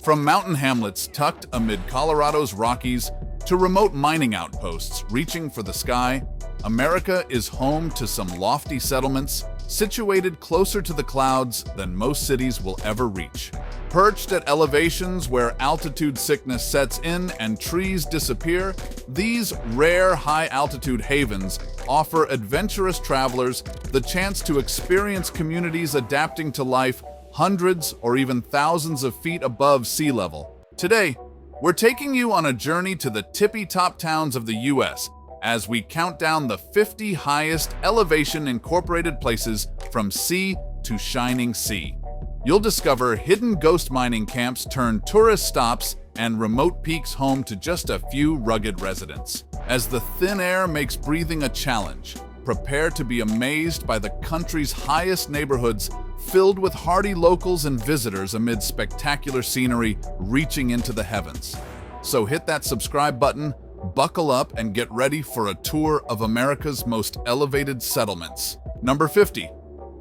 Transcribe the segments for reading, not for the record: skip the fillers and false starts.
From mountain hamlets tucked amid Colorado's Rockies to remote mining outposts reaching for the sky, America is home to some lofty settlements situated closer to the clouds than most cities will ever reach. Perched at elevations where altitude sickness sets in and trees disappear, these rare high-altitude havens offer adventurous travelers the chance to experience communities adapting to life hundreds or even thousands of feet above sea level. Today, we're taking you on a journey to the tippy-top towns of the U.S. as we count down the 50 highest elevation incorporated places from sea to shining sea. You'll discover hidden ghost mining camps turned tourist stops and remote peaks home to just a few rugged residents. As the thin air makes breathing a challenge, prepare to be amazed by the country's highest neighborhoods filled with hardy locals and visitors amid spectacular scenery reaching into the heavens. So hit that subscribe button, buckle up, and get ready for a tour of America's most elevated settlements. Number 50,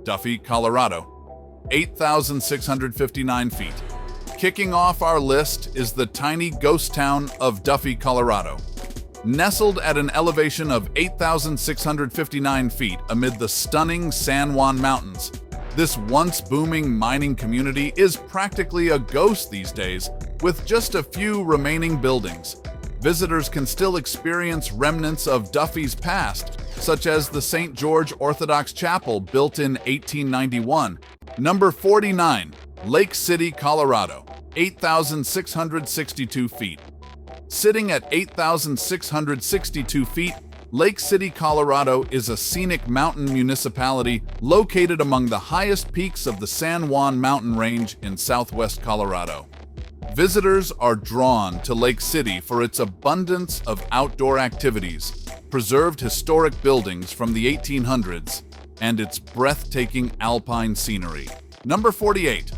Duffy, Colorado, 8,659 feet. Kicking off our list is the tiny ghost town of Duffy, Colorado. Nestled at an elevation of 8,659 feet amid the stunning San Juan Mountains, this once booming mining community is practically a ghost these days, with just a few remaining buildings. Visitors can still experience remnants of Duffy's past, such as the St. George Orthodox Chapel built in 1891. Number 49, Lake City, Colorado, 8,662 feet. Sitting at 8,662 feet, Lake City, Colorado is a scenic mountain municipality located among the highest peaks of the San Juan mountain range in southwest Colorado. Visitors are drawn to Lake City for its abundance of outdoor activities, preserved historic buildings from the 1800s, and its breathtaking alpine scenery. Number 48,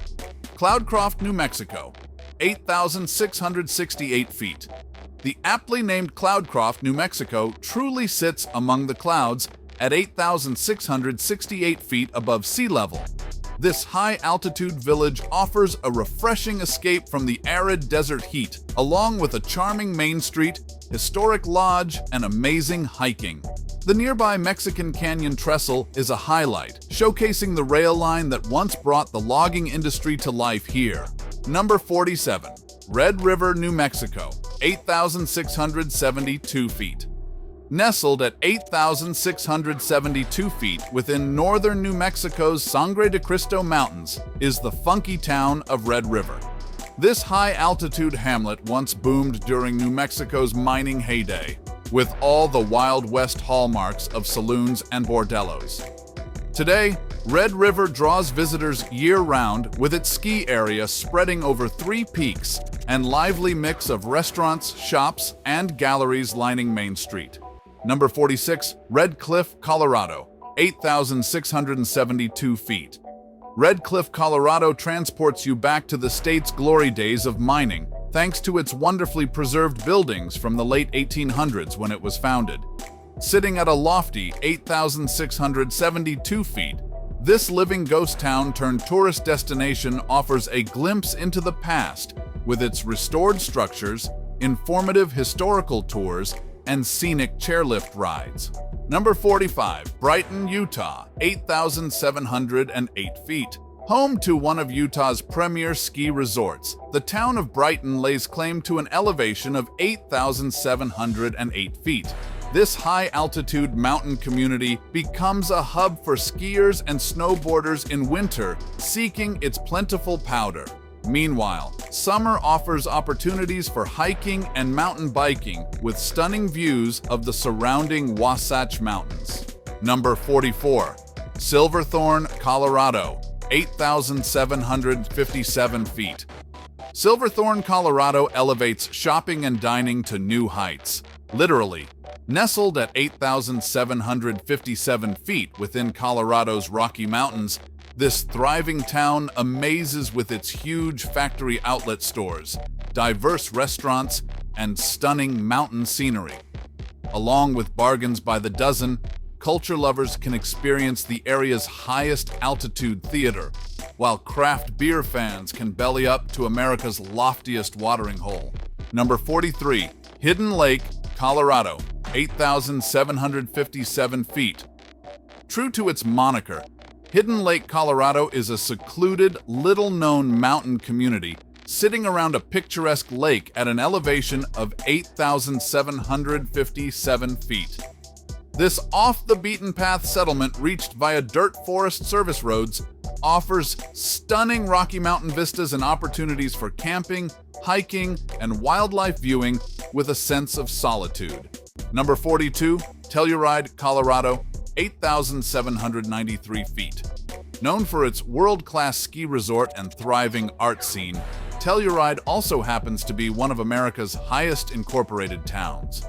Cloudcroft, New Mexico, 8,668 feet. The aptly named Cloudcroft, New Mexico, truly sits among the clouds at 8,668 feet above sea level. This high-altitude village offers a refreshing escape from the arid desert heat, along with a charming main street, historic lodge, and amazing hiking. The nearby Mexican Canyon Trestle is a highlight, showcasing the rail line that once brought the logging industry to life here. Number 47, Red River, New Mexico, 8,672 feet. Nestled at 8,672 feet within northern New Mexico's Sangre de Cristo Mountains is the funky town of Red River. This high-altitude hamlet once boomed during New Mexico's mining heyday, with all the Wild West hallmarks of saloons and bordellos. Today, Red River draws visitors year-round with its ski area spreading over 3 peaks and lively mix of restaurants, shops, and galleries lining Main Street. Number 46, Red Cliff, Colorado, 8,672 feet. Red Cliff, Colorado transports you back to the state's glory days of mining, thanks to its wonderfully preserved buildings from the late 1800s when it was founded. Sitting at a lofty 8,672 feet, this living ghost town turned tourist destination offers a glimpse into the past with its restored structures, informative historical tours, and scenic chairlift rides. Number 45, Brighton, Utah, 8,708 feet. Home to one of Utah's premier ski resorts, the town of Brighton lays claim to an elevation of 8,708 feet. This high-altitude mountain community becomes a hub for skiers and snowboarders in winter, seeking its plentiful powder. Meanwhile, summer offers opportunities for hiking and mountain biking with stunning views of the surrounding Wasatch Mountains. Number 44, Silverthorne, Colorado, 8,757 feet. Silverthorne, Colorado elevates shopping and dining to new heights. Literally, nestled at 8,757 feet within Colorado's Rocky Mountains, this thriving town amazes with its huge factory outlet stores, diverse restaurants, and stunning mountain scenery. Along with bargains by the dozen, culture lovers can experience the area's highest altitude theater, while craft beer fans can belly up to America's loftiest watering hole. Number 43, Hidden Lake, Colorado, 8,757 feet. True to its moniker, Hidden Lake, Colorado is a secluded, little-known mountain community sitting around a picturesque lake at an elevation of 8,757 feet. This off-the-beaten-path settlement, reached via dirt Forest Service roads, offers stunning Rocky Mountain vistas and opportunities for camping, hiking, and wildlife viewing with a sense of solitude. Number 42, Telluride, Colorado, 8,793 feet. Known for its world-class ski resort and thriving art scene, Telluride also happens to be one of America's highest incorporated towns.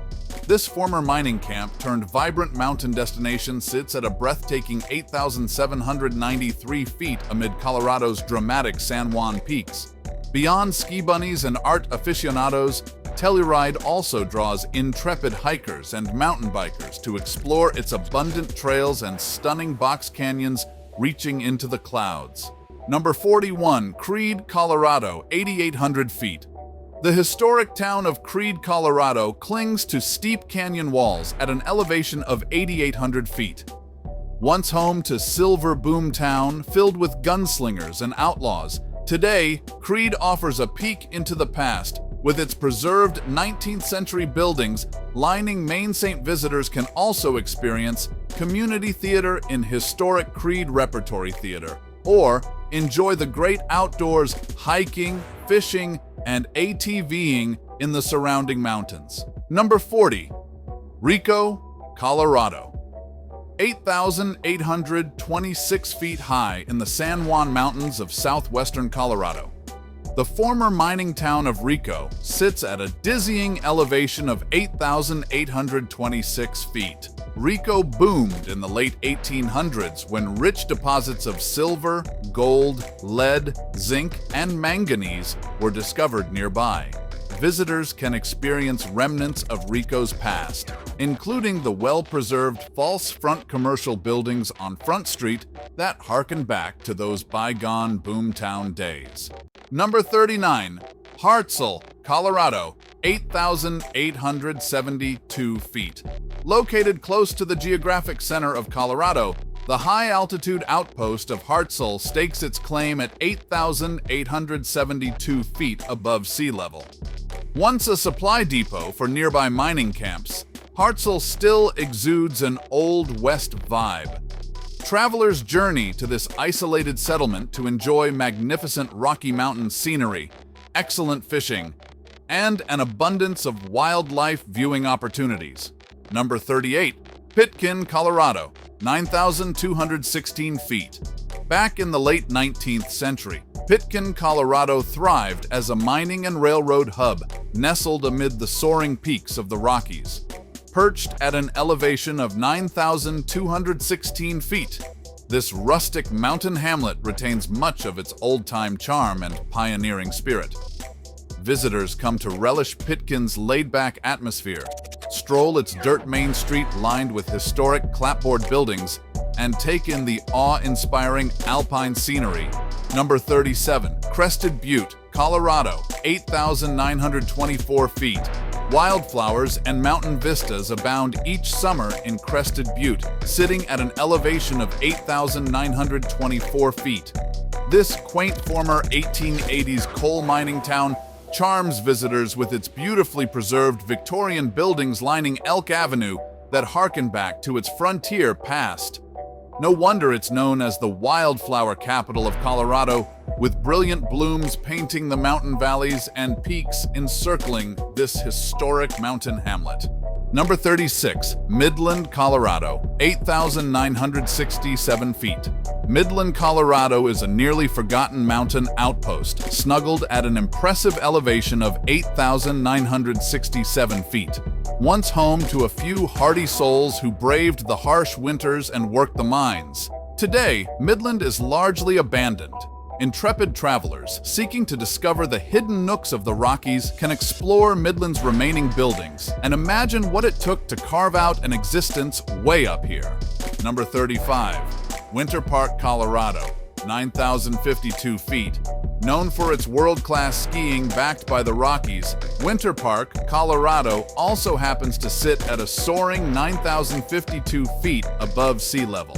This former mining camp turned vibrant mountain destination sits at a breathtaking 8,793 feet amid Colorado's dramatic San Juan peaks. Beyond ski bunnies and art aficionados, Telluride also draws intrepid hikers and mountain bikers to explore its abundant trails and stunning box canyons reaching into the clouds. Number 41, Creede, Colorado, 8,800 feet. The historic town of Creede, Colorado clings to steep canyon walls at an elevation of 8,800 feet. Once home to Silver Boomtown filled with gunslingers and outlaws, today Creede offers a peek into the past. With its preserved 19th century buildings lining Main St. Visitors can also experience community theater in historic Creede Repertory Theater, or enjoy the great outdoors hiking, fishing, and ATVing in the surrounding mountains. Number 40, Rico, Colorado. 8,826 feet high in the San Juan Mountains of southwestern Colorado. The former mining town of Rico sits at a dizzying elevation of 8,826 feet. Rico boomed in the late 1800s when rich deposits of silver, gold, lead, zinc, and manganese were discovered nearby. Visitors can experience remnants of Rico's past, including the well-preserved false front commercial buildings on Front Street that harken back to those bygone boomtown days. Number 39, Hartselle, Colorado, 8,872 feet. Located close to the geographic center of Colorado, the high-altitude outpost of Hartselle stakes its claim at 8,872 feet above sea level. Once a supply depot for nearby mining camps, Hartselle still exudes an Old West vibe. Travelers journey to this isolated settlement to enjoy magnificent Rocky Mountain scenery, excellent fishing, and an abundance of wildlife viewing opportunities. Number 38, Pitkin, Colorado, 9,216 feet. Back in the late 19th century, Pitkin, Colorado thrived as a mining and railroad hub nestled amid the soaring peaks of the Rockies. Perched at an elevation of 9,216 feet, this rustic mountain hamlet retains much of its old-time charm and pioneering spirit. Visitors come to relish Pitkin's laid-back atmosphere, stroll its dirt main street lined with historic clapboard buildings, and take in the awe-inspiring alpine scenery. Number 37, Crested Butte, Colorado, 8,924 feet. Wildflowers and mountain vistas abound each summer in Crested Butte, sitting at an elevation of 8,924 feet. This quaint former 1880s coal mining town charms visitors with its beautifully preserved Victorian buildings lining Elk Avenue that harken back to its frontier past. No wonder it's known as the wildflower capital of Colorado, with brilliant blooms painting the mountain valleys and peaks encircling this historic mountain hamlet. Number 36, Midland, Colorado, 8,967 feet. Midland, Colorado is a nearly forgotten mountain outpost, snuggled at an impressive elevation of 8,967 feet. Once home to a few hardy souls who braved the harsh winters and worked the mines, today, Midland is largely abandoned. Intrepid travelers seeking to discover the hidden nooks of the Rockies can explore Midland's remaining buildings and imagine what it took to carve out an existence way up here. Number 35, Winter Park, Colorado, 9,052 feet. Known for its world-class skiing backed by the Rockies, Winter Park, Colorado also happens to sit at a soaring 9,052 feet above sea level.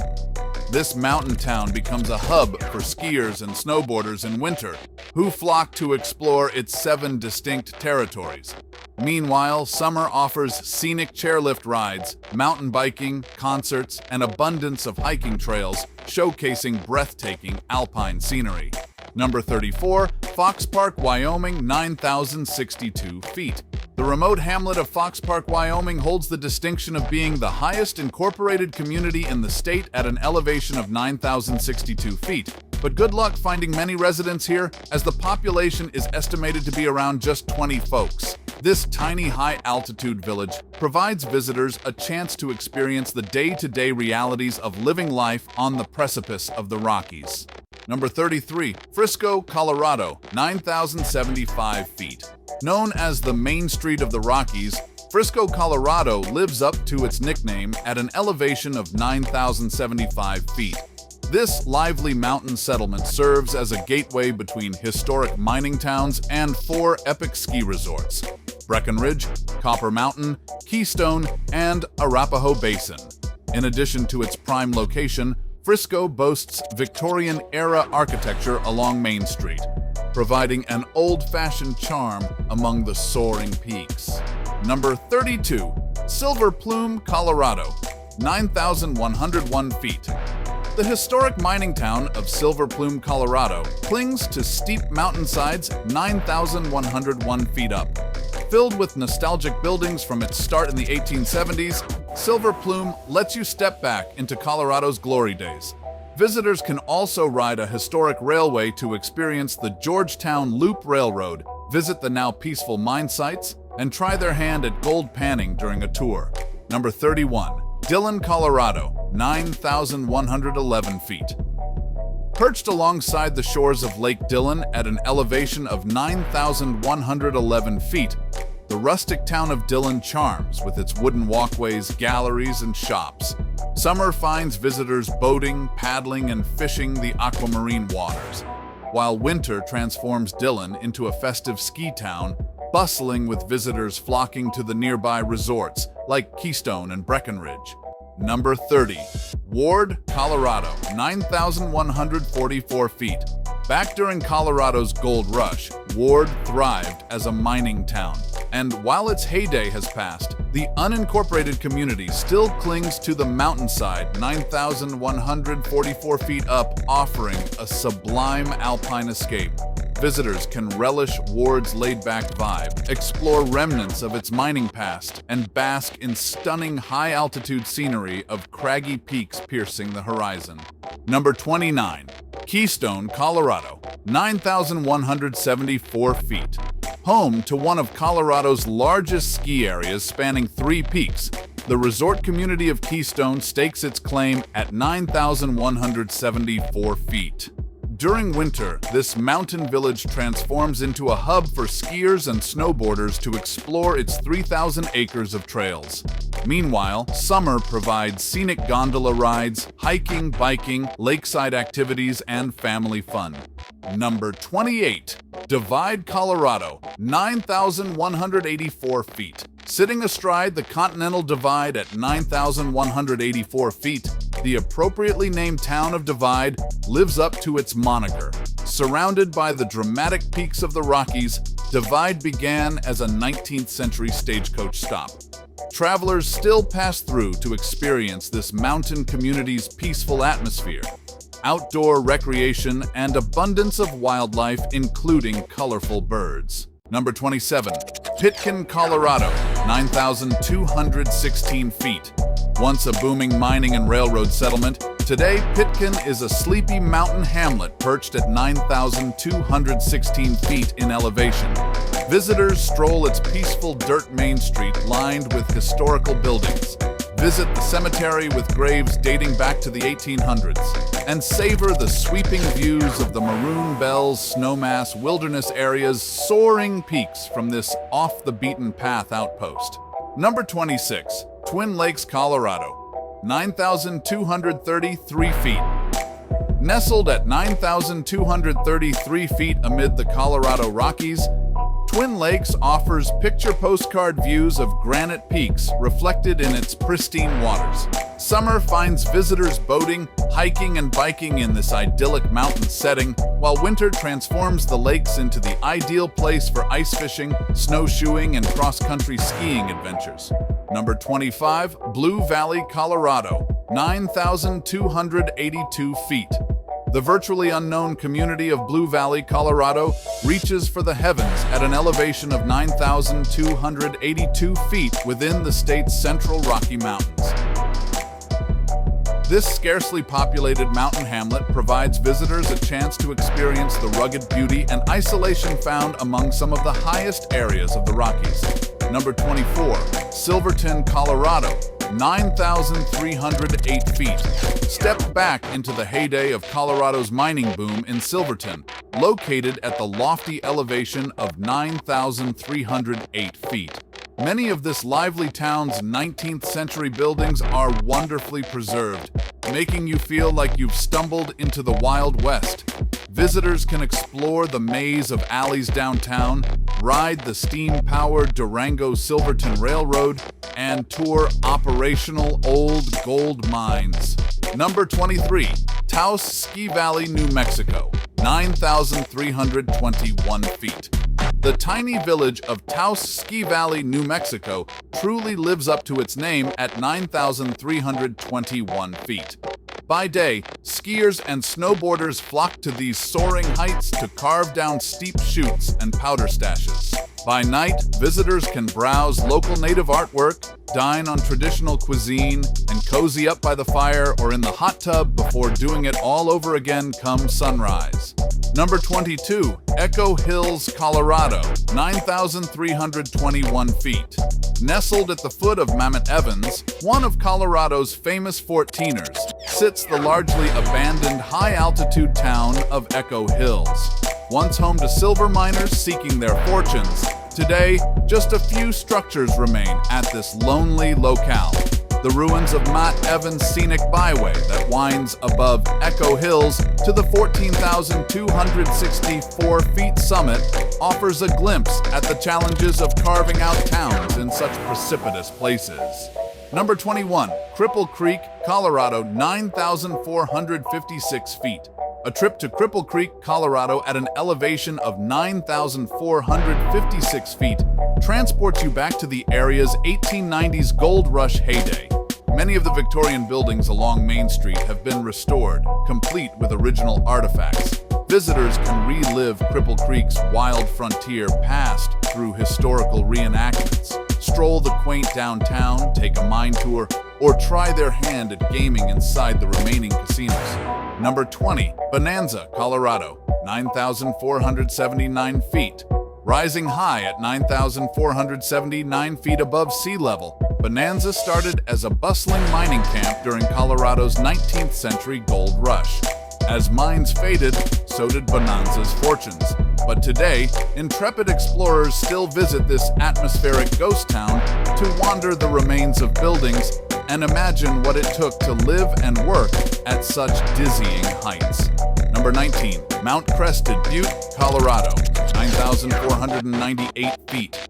This mountain town becomes a hub for skiers and snowboarders in winter, who flock to explore its 7 distinct territories. Meanwhile, summer offers scenic chairlift rides, mountain biking, concerts, and abundance of hiking trails, showcasing breathtaking alpine scenery. Number 34, Fox Park, Wyoming, 9,062 feet. The remote hamlet of Fox Park, Wyoming holds the distinction of being the highest incorporated community in the state at an elevation of 9,062 feet. But good luck finding many residents here, as the population is estimated to be around just 20 folks. This tiny high-altitude village provides visitors a chance to experience the day-to-day realities of living life on the precipice of the Rockies. Number 33, Frisco, Colorado, 9,075 feet. Known as the Main Street of the Rockies, Frisco, Colorado lives up to its nickname at an elevation of 9,075 feet. This lively mountain settlement serves as a gateway between historic mining towns and 4 epic ski resorts: Breckenridge, Copper Mountain, Keystone, and Arapahoe Basin. In addition to its prime location, Frisco boasts Victorian-era architecture along Main Street, providing an old-fashioned charm among the soaring peaks. Number 32, Silver Plume, Colorado, 9,101 feet. The historic mining town of Silver Plume, Colorado, clings to steep mountainsides 9,101 feet up. Filled with nostalgic buildings from its start in the 1870s, Silver Plume lets you step back into Colorado's glory days. Visitors can also ride a historic railway to experience the Georgetown Loop Railroad, visit the now peaceful mine sites, and try their hand at gold panning during a tour. Number 31, Dillon, Colorado, 9,111 feet. Perched alongside the shores of Lake Dillon at an elevation of 9,111 feet, the rustic town of Dillon charms with its wooden walkways, galleries, and shops. Summer finds visitors boating, paddling, and fishing the aquamarine waters, while winter transforms Dillon into a festive ski town, bustling with visitors flocking to the nearby resorts like Keystone and Breckenridge. Number 30, Ward, Colorado, 9,144 feet. Back during Colorado's gold rush, Ward thrived as a mining town. And while its heyday has passed, the unincorporated community still clings to the mountainside 9,144 feet up, offering a sublime alpine escape. Visitors can relish Ward's laid-back vibe, explore remnants of its mining past, and bask in stunning high-altitude scenery of craggy peaks piercing the horizon. Number 29, Keystone, Colorado, 9,174 feet. Home to one of Colorado's largest ski areas spanning 3 peaks, the resort community of Keystone stakes its claim at 9,174 feet. During winter, this mountain village transforms into a hub for skiers and snowboarders to explore its 3,000 acres of trails. Meanwhile, summer provides scenic gondola rides, hiking, biking, lakeside activities, and family fun. Number 28, Divide, Colorado, 9,184 feet. Sitting astride the Continental Divide at 9,184 feet, the appropriately named town of Divide lives up to its moniker. Surrounded by the dramatic peaks of the Rockies, Divide began as a 19th century stagecoach stop. Travelers still pass through to experience this mountain community's peaceful atmosphere, outdoor recreation, and abundance of wildlife, including colorful birds. Number 27, Pitkin, Colorado, 9,216 feet. Once a booming mining and railroad settlement, today Pitkin is a sleepy mountain hamlet perched at 9,216 feet in elevation. Visitors stroll its peaceful dirt main street lined with historical buildings, visit the cemetery with graves dating back to the 1800s, and savor the sweeping views of the Maroon Bells, Snowmass, Wilderness area's soaring peaks from this off-the-beaten-path outpost. Number 26, Twin Lakes, Colorado, 9,233 feet. Nestled at 9,233 feet amid the Colorado Rockies, Twin Lakes offers picture postcard views of granite peaks reflected in its pristine waters. Summer finds visitors boating, hiking, and biking in this idyllic mountain setting, while winter transforms the lakes into the ideal place for ice fishing, snowshoeing, and cross-country skiing adventures. Number 25, Blue Valley, Colorado, 9,282 feet. The virtually unknown community of Blue Valley, Colorado, reaches for the heavens at an elevation of 9,282 feet within the state's central Rocky Mountains. This scarcely populated mountain hamlet provides visitors a chance to experience the rugged beauty and isolation found among some of the highest areas of the Rockies. Number 24, Silverton, Colorado, 9,308 feet. Step back into the heyday of Colorado's mining boom in Silverton, located at the lofty elevation of 9,308 feet. Many of this lively town's 19th century buildings are wonderfully preserved, making you feel like you've stumbled into the Wild West. Visitors can explore the maze of alleys downtown, ride the steam-powered Durango-Silverton Railroad, and tour operational old gold mines. Number 23, Taos Ski Valley, New Mexico, 9,321 feet. The tiny village of Taos Ski Valley, New Mexico, truly lives up to its name at 9,321 feet. By day, skiers and snowboarders flock to these soaring heights to carve down steep chutes and powder stashes. By night, visitors can browse local native artwork, dine on traditional cuisine, and cozy up by the fire or in the hot tub before doing it all over again come sunrise. Number 22, Echo Hills, Colorado, 9,321 feet. Nestled at the foot of Mammoth Evans, one of Colorado's famous 14ers, sits the largely abandoned high-altitude town of Echo Hills. Once home to silver miners seeking their fortunes, today, just a few structures remain at this lonely locale. The ruins of Matt Evans Scenic Byway that winds above Echo Hills to the 14,264 feet summit offers a glimpse at the challenges of carving out towns in such precipitous places. Number 21, Cripple Creek, Colorado, 9,456 feet. A trip to Cripple Creek, Colorado at an elevation of 9,456 feet transports you back to the area's 1890s gold rush heyday. Many of the Victorian buildings along Main Street have been restored, complete with original artifacts. Visitors can relive Cripple Creek's wild frontier past through historical reenactments, stroll the quaint downtown, take a mine tour, or try their hand at gaming inside the remaining casinos. Number 20, Bonanza, Colorado, 9,479 feet. Rising high at 9,479 feet above sea level, Bonanza started as a bustling mining camp during Colorado's 19th century gold rush. As mines faded, so did Bonanza's fortunes. But today, intrepid explorers still visit this atmospheric ghost town to wander the remains of buildings and imagine what it took to live and work at such dizzying heights. Number 19, Mount Crested Butte, Colorado, 9,498 feet.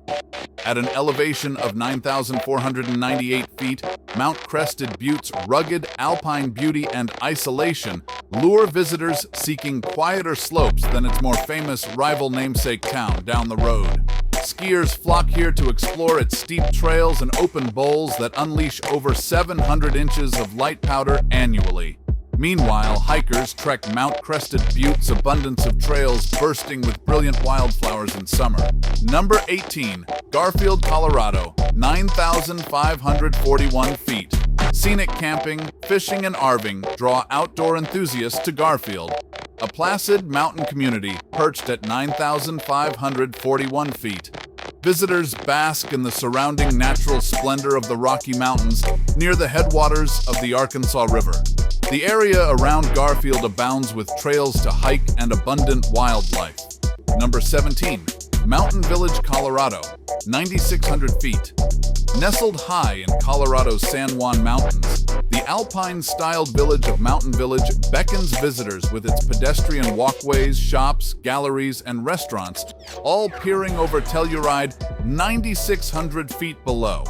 At an elevation of 9,498 feet, Mount Crested Butte's rugged alpine beauty and isolation lure visitors seeking quieter slopes than its more famous rival namesake town down the road. Skiers flock here to explore its steep trails and open bowls that unleash over 700 inches of light powder annually. Meanwhile, hikers trek Mount Crested Butte's abundance of trails bursting with brilliant wildflowers in summer. Number 18, Garfield, Colorado, 9,541 feet. Scenic camping, fishing, and RVing draw outdoor enthusiasts to Garfield, a placid mountain community perched at 9,541 feet. Visitors bask in the surrounding natural splendor of the Rocky Mountains near the headwaters of the Arkansas River. The area around Garfield abounds with trails to hike and abundant wildlife. Number 17, Mountain Village, Colorado, 9,600 feet. Nestled high in Colorado's San Juan Mountains, the The alpine-styled village of Mountain Village beckons visitors with its pedestrian walkways, shops, galleries, and restaurants, all peering over Telluride 9,600 feet below.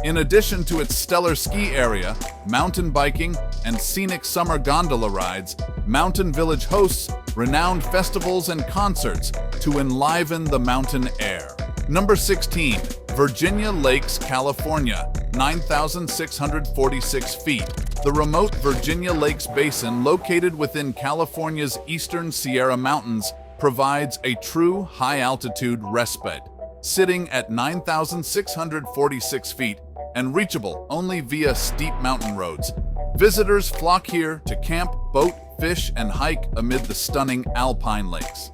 In addition to its stellar ski area, mountain biking, and scenic summer gondola rides, Mountain Village hosts renowned festivals and concerts to enliven the mountain air. Number 16. Virginia Lakes, California, 9,646 feet. The remote Virginia Lakes Basin, located within California's eastern Sierra Mountains, provides a true high-altitude respite. Sitting at 9,646 feet and reachable only via steep mountain roads, visitors flock here to camp, boat, fish, and hike amid the stunning alpine lakes.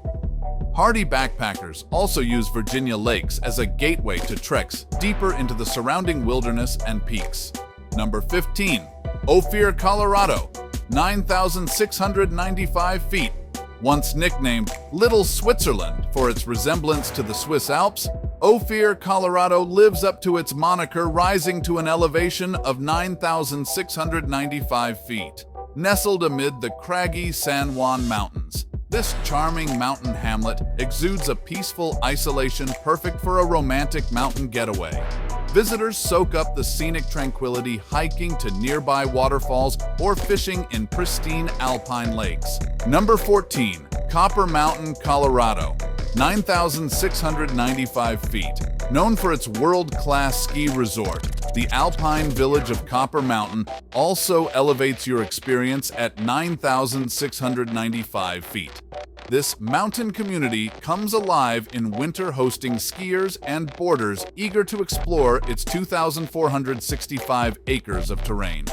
Hardy backpackers also use Virginia Lakes as a gateway to treks deeper into the surrounding wilderness and peaks. Number 15. Ophir, Colorado, 9,695 feet. Once nicknamed Little Switzerland for its resemblance to the Swiss Alps, Ophir, Colorado lives up to its moniker, rising to an elevation of 9,695 feet. Nestled amid the craggy San Juan Mountains, this charming mountain hamlet exudes a peaceful isolation perfect for a romantic mountain getaway. Visitors soak up the scenic tranquility hiking to nearby waterfalls or fishing in pristine alpine lakes. Number 14. Copper Mountain, Colorado, 9,695 feet. Known for its world-class ski resort, the alpine village of Copper Mountain also elevates your experience at 9,695 feet. This mountain community comes alive in winter, hosting skiers and boarders eager to explore its 2,465 acres of terrain.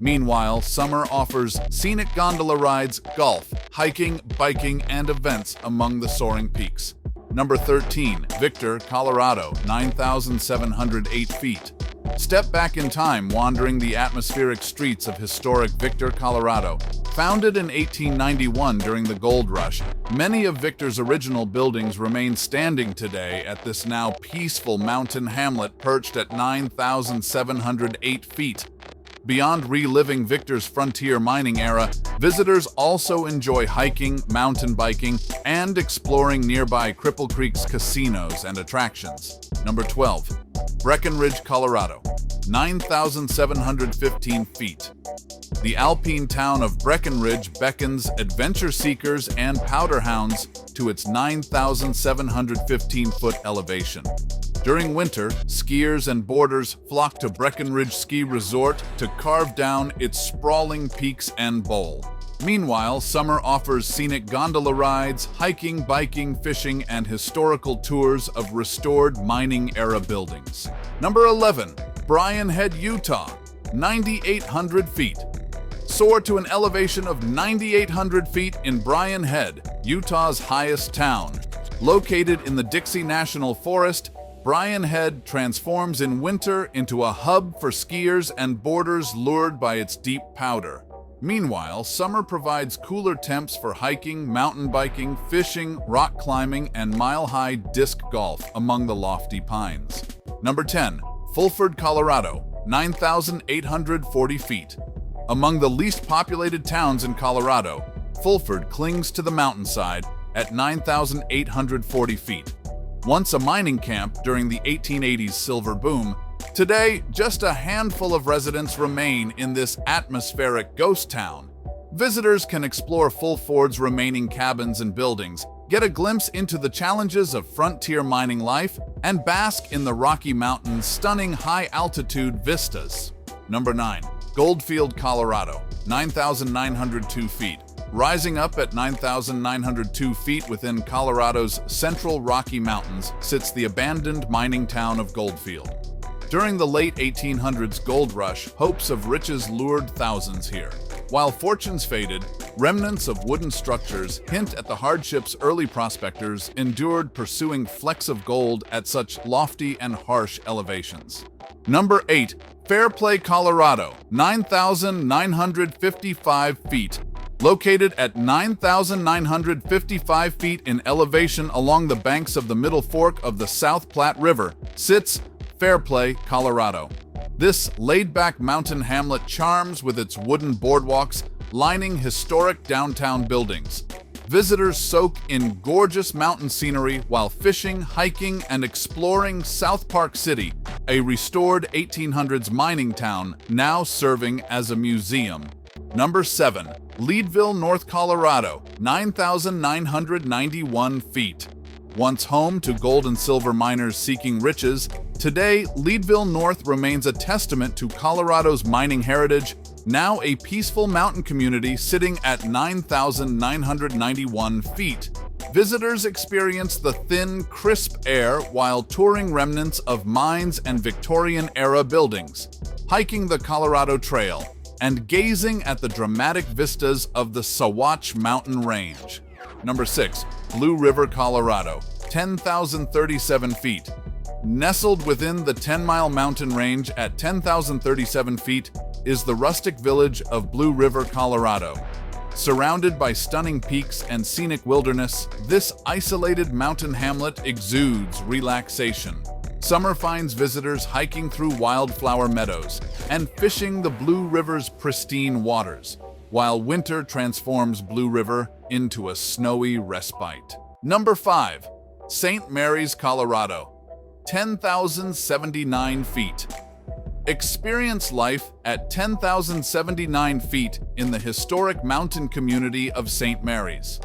Meanwhile, summer offers scenic gondola rides, golf, hiking, biking, and events among the soaring peaks. Number 13. Victor, Colorado, 9,708 feet. Step back in time, wandering the atmospheric streets of historic Victor, Colorado. Founded in 1891 during the gold rush, many of Victor's original buildings remain standing today at this now peaceful mountain hamlet perched at 9,708 feet. Beyond reliving Victor's frontier mining era, visitors also enjoy hiking, mountain biking, and exploring nearby Cripple Creek's casinos and attractions. Number 12. Breckenridge, Colorado, 9,715 feet. The alpine town of Breckenridge beckons adventure seekers and powder hounds to its 9,715-foot elevation. During winter, skiers and boarders flock to Breckenridge Ski Resort to carve down its sprawling peaks and bowl. Meanwhile, summer offers scenic gondola rides, hiking, biking, fishing, and historical tours of restored mining-era buildings. Number 11. Bryan Head, Utah, 9,800 feet. Soar to an elevation of 9,800 feet in Bryan Head, Utah's highest town. Located in the Dixie National Forest, Bryan Head transforms in winter into a hub for skiers and boarders lured by its deep powder. Meanwhile, summer provides cooler temps for hiking, mountain biking, fishing, rock climbing, and mile-high disc golf among the lofty pines. Number 10. Fulford, Colorado, 9,840 feet. Among the least populated towns in Colorado, Fulford clings to the mountainside at 9,840 feet. Once a mining camp during the 1880s silver boom, today just a handful of residents remain in this atmospheric ghost town. Visitors can explore Fulford's remaining cabins and buildings, get a glimpse into the challenges of frontier mining life, and bask in the Rocky Mountains' stunning high-altitude vistas. Number 9. Goldfield, Colorado, 9,902 feet. Rising up at 9,902 feet within Colorado's central Rocky Mountains sits the abandoned mining town of Goldfield. During the late 1800s gold rush, hopes of riches lured thousands here. While fortunes faded, remnants of wooden structures hint at the hardships early prospectors endured pursuing flecks of gold at such lofty and harsh elevations. Number 8. Fairplay, Colorado, 9,955 feet. Located at 9,955 feet in elevation along the banks of the Middle Fork of the South Platte River, sits Fairplay, Colorado. This laid-back mountain hamlet charms with its wooden boardwalks lining historic downtown buildings. Visitors soak in gorgeous mountain scenery while fishing, hiking, and exploring South Park City, a restored 1800s mining town now serving as a museum. Number 7. Leadville, North Colorado, 9,991 feet. Once home to gold and silver miners seeking riches, today Leadville North remains a testament to Colorado's mining heritage, now a peaceful mountain community sitting at 9,991 feet. Visitors experience the thin, crisp air while touring remnants of mines and Victorian-era buildings, hiking the Colorado Trail, and gazing at the dramatic vistas of the Sawatch Mountain Range. Number 6. Blue River, Colorado, 10,037 feet. Nestled within the 10-mile mountain range at 10,037 feet is the rustic village of Blue River, Colorado. Surrounded by stunning peaks and scenic wilderness, this isolated mountain hamlet exudes relaxation. Summer finds visitors hiking through wildflower meadows and fishing the Blue River's pristine waters, while winter transforms Blue River into a snowy respite. Number 5. St. Mary's, Colorado, 10,079 feet. Experience life at 10,079 feet in the historic mountain community of St. Mary's.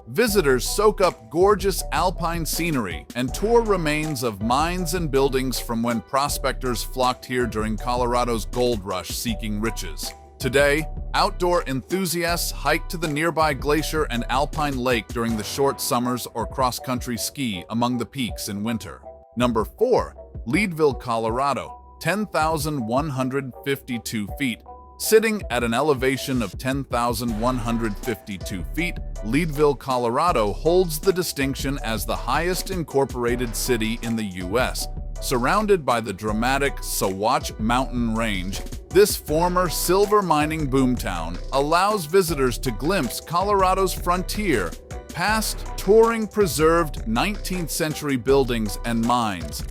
Visitors soak up gorgeous alpine scenery and tour remains of mines and buildings from when prospectors flocked here during Colorado's gold rush seeking riches. Today, outdoor enthusiasts hike to the nearby glacier and alpine lake during the short summers or cross-country ski among the peaks in winter. Number 4. Leadville, Colorado, 10,152 feet. Sitting at an elevation of 10,152 feet, Leadville, Colorado holds the distinction as the highest incorporated city in the U.S. Surrounded by the dramatic Sawatch Mountain Range, this former silver mining boomtown allows visitors to glimpse Colorado's frontier past touring preserved 19th century buildings and mines.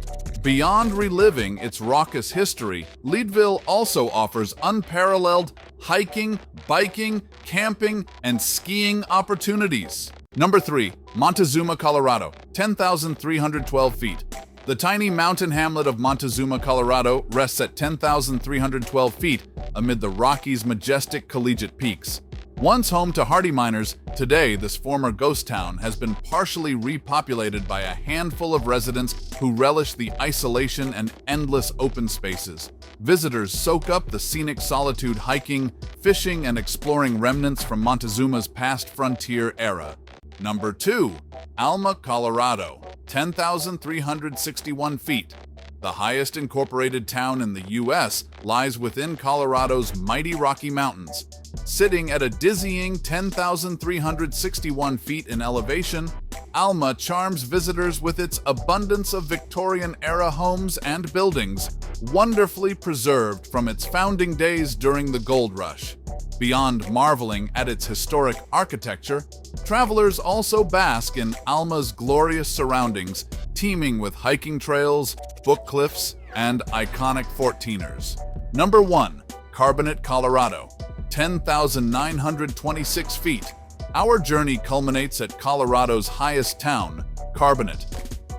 Beyond reliving its raucous history, Leadville also offers unparalleled hiking, biking, camping, and skiing opportunities. Number 3. Montezuma, Colorado, 10,312 feet. The tiny mountain hamlet of Montezuma, Colorado rests at 10,312 feet amid the Rockies' majestic collegiate peaks. Once home to hardy miners, today this former ghost town has been partially repopulated by a handful of residents who relish the isolation and endless open spaces. Visitors soak up the scenic solitude hiking, fishing, and exploring remnants from Montezuma's past frontier era. Number 2. Alma, Colorado, 10,361 feet. The highest incorporated town in the U.S. lies within Colorado's mighty Rocky Mountains. Sitting at a dizzying 10,361 feet in elevation, Alma charms visitors with its abundance of Victorian-era homes and buildings, wonderfully preserved from its founding days during the gold rush. Beyond marveling at its historic architecture, travelers also bask in Alma's glorious surroundings, teeming with hiking trails, book cliffs, and iconic 14ers. Number 1. Carbonate, Colorado, 10,926 feet. Our journey culminates at Colorado's highest town, Carbonate.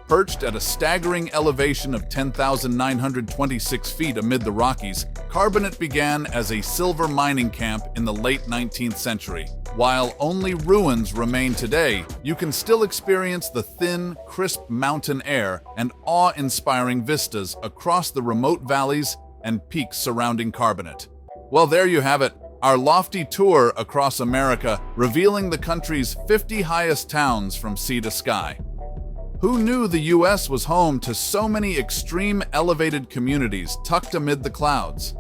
Perched at a staggering elevation of 10,926 feet amid the Rockies, Carbonate began as a silver mining camp in the late 19th century. While only ruins remain today, you can still experience the thin, crisp mountain air and awe-inspiring vistas across the remote valleys and peaks surrounding Carbonate. Well, there you have it, our lofty tour across America, revealing the country's 50 highest towns from sea to sky. Who knew the U.S. was home to so many extreme elevated communities tucked amid the clouds?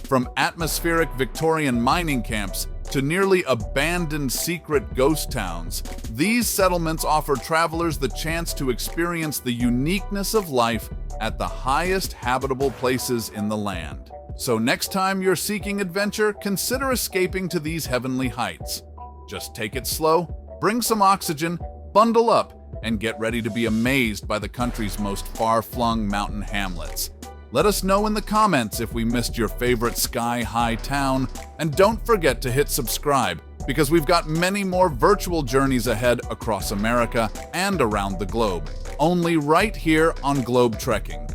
From atmospheric Victorian mining camps to nearly abandoned secret ghost towns, these settlements offer travelers the chance to experience the uniqueness of life at the highest habitable places in the land. So next time you're seeking adventure, consider escaping to these heavenly heights. Just take it slow, bring some oxygen, bundle up, and get ready to be amazed by the country's most far-flung mountain hamlets. Let us know in the comments if we missed your favorite sky-high town, and don't forget to hit subscribe because we've got many more virtual journeys ahead across America and around the globe, only right here on Globe Trekking.